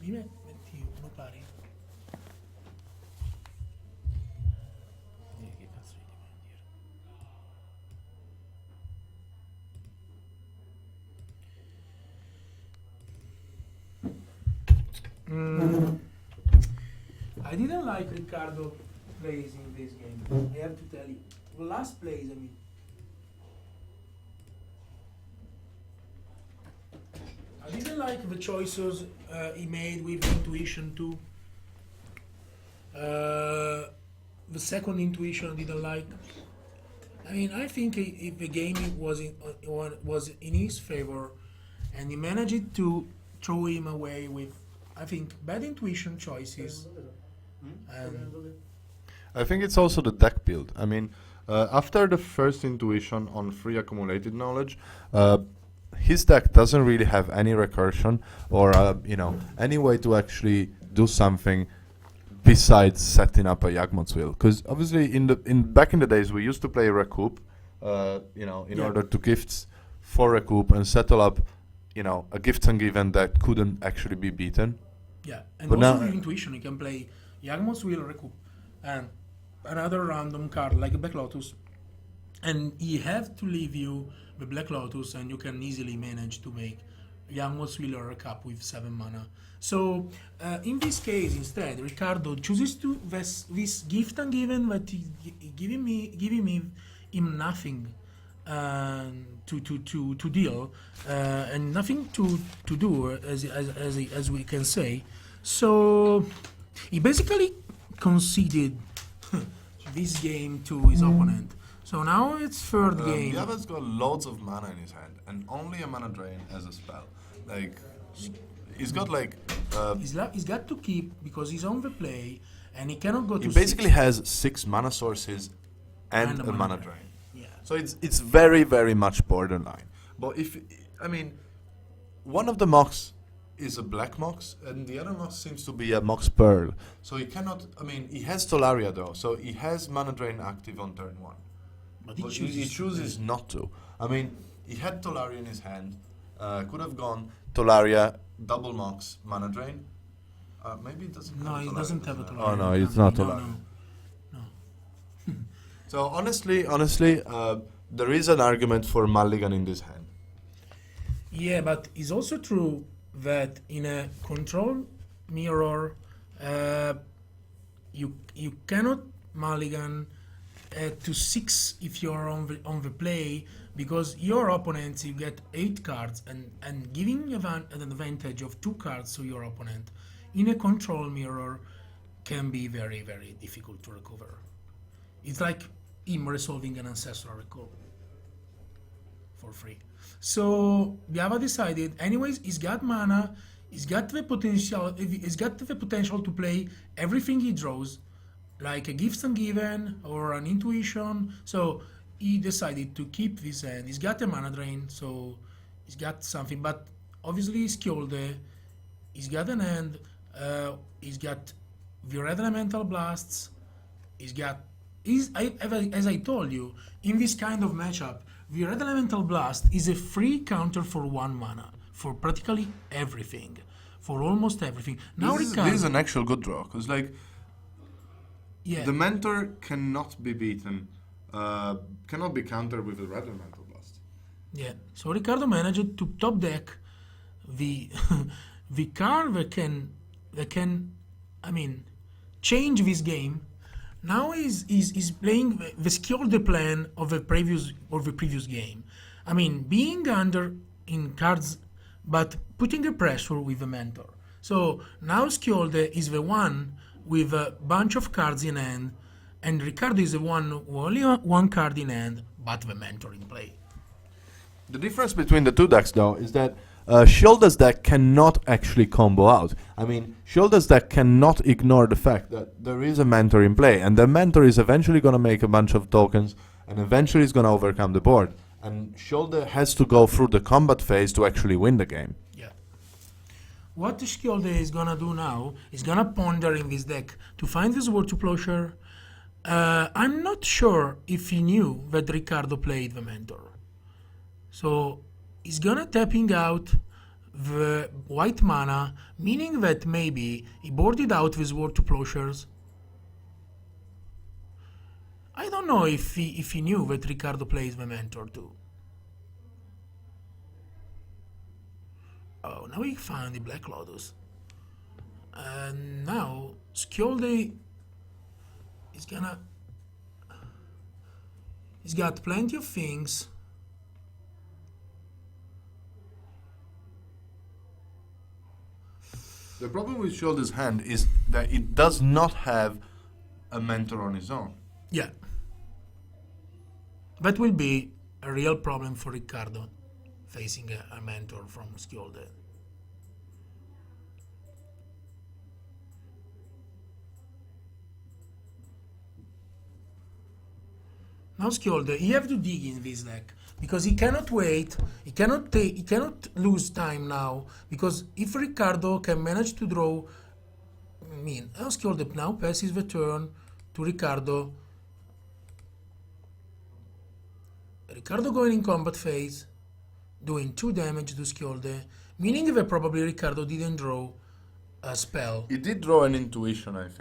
Metti uno pari. Che cazzo gli devo dire? I didn't like Ricardo plays in this game. I have to tell you. The last plays, I mean. I didn't like the choices he made with intuition too. The second intuition I didn't like. I mean, I think if the game was in his favor, and he managed to throw him away with, I think, bad intuition choices. And I think it's also the deck build. I mean, after the first intuition on free accumulated knowledge, his deck doesn't really have any recursion or any way to actually do something besides setting up a Yagmoth's Will. Because obviously, back in the days, we used to play recoup, in order to gifts for recoup and settle up, a gift and given that couldn't actually be beaten. Yeah, and But also now- with intuition, you can play Yagmoth's Will Recoup and another random card like a Black Lotus, and he have to leave you the Black Lotus, and you can easily manage to make Yagmoth's Will or a cup with 7 mana. So in this case, instead, Ricardo chooses to this gift and given that he giving him nothing to deal and nothing to do as we can say. So he basically conceded this game to his opponent. So now it's third game. Yava's got loads of mana in his hand and only a mana drain as a spell. Like, he's got like. He's got to keep because he's on the play and he cannot go to. He basically has 6 mana sources and a mana drain. Yeah. So it's very, very much borderline. But one of the mocks is a black mox and the other mox seems to be a mox pearl. So he cannot. He has Tolaria though, so he has mana drain active on turn 1. But But he chooses not to. He had Tolaria in his hand. Could have gone Tolaria, double mox, mana drain. Maybe it doesn't. No, have he Tolaria, doesn't have a it? Tolaria. Oh no, it's not No, Tolaria. no. So honestly, there is an argument for Mulligan in this hand. Yeah, but it's also true that in a control mirror, you cannot mulligan to 6 if you're on the play, because your opponents, you get 8 cards and giving an advantage of 2 cards to your opponent in a control mirror can be very, very difficult to recover. It's like him resolving an ancestral recall for free. So Biava decided, anyways, he's got mana, he's got the potential to play everything he draws, like a Gifts and Given or an Intuition. So he decided to keep this hand. He's got a mana drain, so he's got something. But obviously Skjolde, he's got an hand, he's got the Red Elemental Blasts, as I told you, in this kind of matchup, the Red Elemental Blast is a free counter for 1 mana, for practically everything, for almost everything. Now This is an actual good draw, because yeah, the mentor cannot be beaten, cannot be countered with a Red Elemental Blast. yeah. So Ricardo managed to top deck the the card that can change this game. Now he's playing the Skjolde plan of the previous game. Being under in cards, but putting a pressure with the mentor. So now Skjolde is the one with a bunch of cards in hand, and Ricardo is the one who only one card in hand, but the mentor in play. The difference between the two decks, though, is that Skjolde's deck cannot actually combo out. Skjolde's deck cannot ignore the fact that there is a mentor in play, and the mentor is eventually going to make a bunch of tokens, and eventually is going to overcome the board. And Skjolde has to go through the combat phase to actually win the game. Yeah. What Skjolde is gonna do now is gonna ponder in this deck to find this word to plowshare. I'm not sure if he knew that Ricardo played the mentor. So he's gonna tapping out the white mana, meaning that maybe he boarded out with Sword to Plowshares. I don't know if he knew that Riccardo plays the Mentor too. Oh, now he found the Black Lotus. And now Skjolde is gonna... He's got plenty of things. The problem with Skjolde's hand is that it does not have a mentor on its own. Yeah. That will be a real problem for Riccardo, facing a mentor from Skjolde. Now Skjolde, he have to dig in this deck because he cannot wait. He cannot lose time now because if Riccardo can manage to draw, now Skjolde now passes the turn to Riccardo. Riccardo going in combat phase, doing 2 damage to Skjolde, meaning that probably Riccardo didn't draw a spell. He did draw an intuition, I think.